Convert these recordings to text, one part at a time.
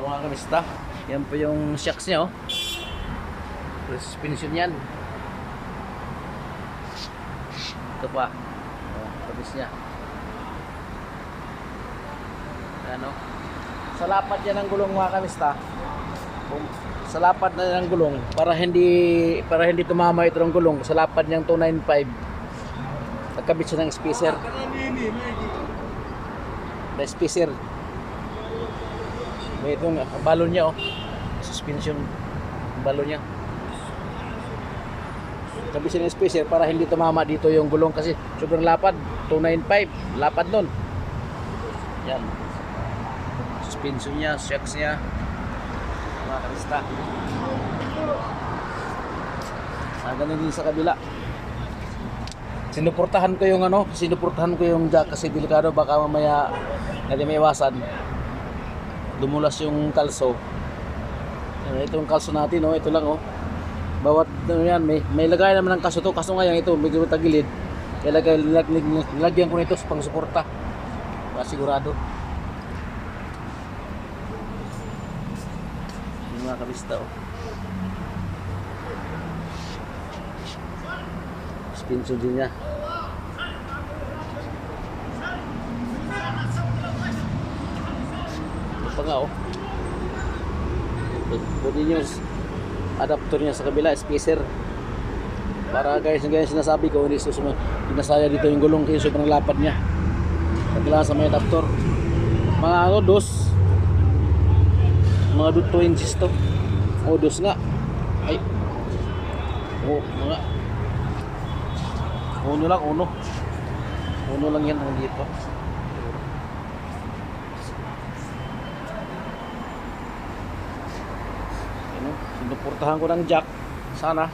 mga kamista. Yan po yung shocks niya, oh. Suspension yan. Ito pa. Oh, tabis niya. Ano? Sa lapad yan ng gulong mga kamista. Sa lapad na ng gulong para hindi tumama ito ng gulong. Sa lapad niyang 295. Nagkabit siya ng spacer. Na spacer. May itong balon niya, oh. Suspension balon niya. Kabit siya ng spacer para hindi tumama dito yung gulong kasi sobrang lapad. 295. Lapad nun. Yan. Suspension niya, shocks niya. Mga kamista. Ganun din sa kabila. Sinuportahan ko yung jack kasi delikado baka mamaya hindi may iwasan. Dumulas yung kalso. Ito yung kalso natin, oh. Ito lang, oh. Bawat yan, may lagay naman ng kaso to. Kaso nga yan, ito medyo tagilid. Kaya nilagyan ko nito pang suporta. Para sigurado. Yung mga kabista, oh. Suspension din niya. Ito pa nga, oh. Pwede nyo adapter niya sa kabila, spacer. Para guys, ganyan sinasabi ko, hindi susunod. Pinasaya dito yung gulong kasi sobrang lapad niya. Kailangan sa may adapter. Mga ano, mga 2 inches to. O, dos nga. Ay. O, mga. Uno lang, uno. Uno lang yan ang dito. Sinuportahan ko ng jack. Sana.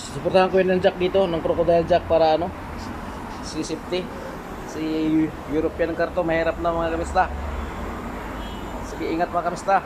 Sinuportahan ko yun ng jack dito. Ng crocodile jack para ano, si safety. Si European car to. Mahirap na mga kamista. Sige, ingat mga kamista.